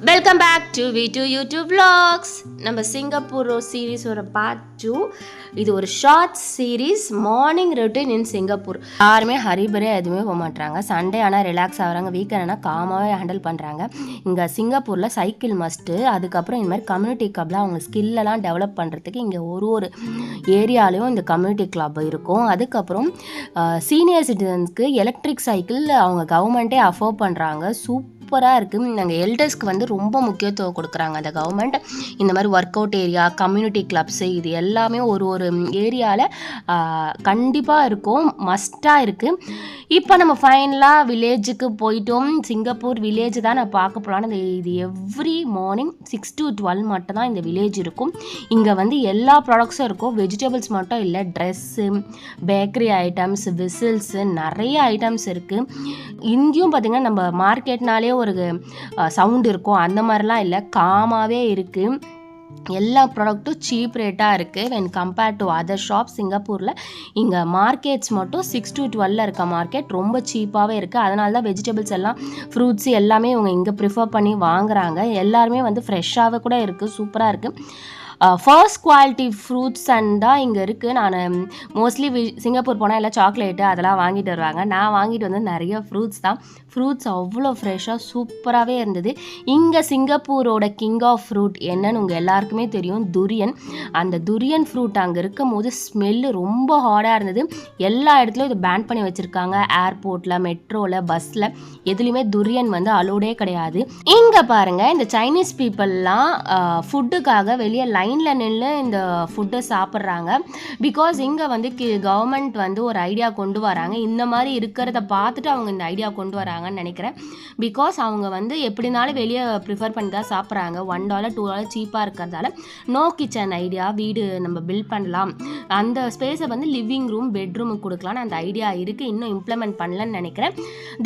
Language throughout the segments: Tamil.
Welcome back to V2 YouTube vlogs. நம்ம சிங்கப்பூர் சீரீஸ் ஒரு பார்ட் 2. இது ஒரு short series, morning routine in Singapore. யாருமே ஹரிபரியாக எதுவுமே போக மாட்டாங்க. சண்டே ஆனால் ரிலாக்ஸ் ஆகிறாங்க, வீக்கெண்ட் ஆனால் காமாகவே ஹேண்டில் பண்ணுறாங்க. இங்கே சிங்கப்பூரில் சைக்கிள் மஸ்ட்டு. அதுக்கப்புறம் இந்த மாதிரி கம்யூனிட்டி கிளப்பில் அவங்க ஸ்கில்லெல்லாம் டெவலப் பண்ணுறதுக்கு இங்கே ஒரு ஏரியாலையும் இந்த கம்யூனிட்டி கிளப் இருக்கும். அதுக்கப்புறம் சீனியர் சிட்டிசன்ஸ்க்கு எலக்ட்ரிக் சைக்கிள் அவங்க கவர்மெண்ட்டே அஃபோர்ட் பண்ணுறாங்க. சூப்பராக இருக்குது. நாங்கள் எல்டர்ஸ்க்கு வந்து ரொம்ப முக்கியத்துவம் கொடுக்குறாங்க அந்த கவர்மெண்ட். இந்த மாதிரி work out area, community clubs, இது எல்லாமே ஒரு ஏரியாவில் கண்டிப்பாக இருக்கும், மஸ்ட்டாக இருக்குது. இப்போ நம்ம ஃபைனலாக வில்லேஜுக்கு போயிட்டோம். சிங்கப்பூர் வில்லேஜ் தான் நான் பார்க்க போகலான்னு. இது எவ்ரி மார்னிங் 6 to 12 மட்டும் தான் இந்த வில்லேஜ் இருக்கும். இங்கே வந்து எல்லா ப்ராடக்ட்ஸும் இருக்கும், வெஜிடபிள்ஸ் மட்டும் இல்லை, ட்ரெஸ்ஸு, பேக்கரி ஐட்டம்ஸ், விசில்ஸு, நிறைய ஐட்டம்ஸ் இருக்குது. இங்கேயும் பார்த்திங்கன்னா நம்ம மார்க்கெட்னாலே ஒரு சவுண்ட் இருக்கும், அந்த மாதிரிலாம் இல்லை, காமாகவே இருக்குது. எல்லா ப்ராடக்ட்டும் சீப் ரேட்டாக இருக்குது when compared to other shop. சிங்கப்பூரில் இங்கே மார்க்கெட்ஸ் மட்டும் 6 to 12 இருக்க மார்க்கெட் ரொம்ப சீப்பாகவே இருக்குது. அதனால தான் வெஜிடபிள்ஸ் எல்லாம், ஃப்ரூட்ஸு எல்லாமே இவங்க இங்கே ப்ரிஃபர் பண்ணி வாங்குறாங்க. எல்லாருமே வந்து ஃப்ரெஷ்ஷாகவே கூட இருக்குது, சூப்பராக இருக்குது. ஃபர்ஸ்ட் குவாலிட்டி ஃப்ரூட்ஸ் அண்ட் தான் இங்கே இருக்குது. நான் மோஸ்ட்லி சிங்கப்பூர் போனால் எல்லாம் சாக்லேட்டு அதெல்லாம் வாங்கிட்டு வருவாங்க. நான் வாங்கிட்டு வந்து நிறைய ஃப்ரூட்ஸ் தான். ஃப்ரூட்ஸ் அவ்வளோ ஃப்ரெஷ்ஷாக சூப்பராகவே இருந்தது. இங்கே சிங்கப்பூரோட கிங் ஆஃப் ஃப்ரூட் என்னன்னு உங்கள் எல்லாருக்குமே தெரியும், துரியன். அந்த துரியன் ஃப்ரூட் அங்கே இருக்கும் போது ஸ்மெல்லு ரொம்ப ஹார்டாக இருந்தது. எல்லா இடத்துலையும் இது பேன் பண்ணி வச்சுருக்காங்க. ஏர்போர்ட்டில், மெட்ரோவில், பஸ்ஸில் எதுலேயுமே துரியன் வந்து அலோடே கிடையாது. இங்கே பாருங்கள், இந்த சைனீஸ் பீப்புளெலாம் ஃபுட்டுக்காக வெளியே லைனில் நின்று இந்த ஃபுட்டை சாப்பிட்றாங்க. பிகாஸ் இங்கே வந்து கவர்மெண்ட் வந்து ஒரு ஐடியா கொண்டு வராங்க. இந்த மாதிரி இருக்கிறத பார்த்துட்டு அவங்க இந்த ஐடியா கொண்டு வராங்கன்னு நினைக்கிறேன். பிகாஸ் அவங்க வந்து எப்படினாலும் வெளியே ப்ரிஃபர் பண்ணி தான் சாப்பிட்றாங்க. $1 $2 சீப்பாக இருக்கிறதால நோ கிச்சன் ஐடியா, வீடு நம்ம பில்ட் பண்ணலாம், அந்த ஸ்பேஸை வந்து லிவிங் ரூம், பெட்ரூமுக்கு கொடுக்கலான்னு அந்த ஐடியா இருக்குது. இன்னும் இம்ப்ளிமெண்ட் பண்ணலன்னு நினைக்கிறேன்.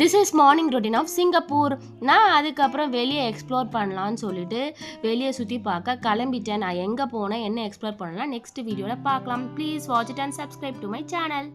This is morning routine of Singapore. நான் அதுக்கப்புறம் வெளியே எக்ஸ்ப்ளோர் பண்ணலான்னு சொல்லிட்டு வெளியே சுற்றி பார்க்க கிளம்பிட்டேன். நான் எங்கே போனேன், என்ன எக்ஸ்ப்ளோர் பண்ணலாம், நெக்ஸ்ட் வீடியோவில் பார்க்கலாம். Please watch it and subscribe to my channel.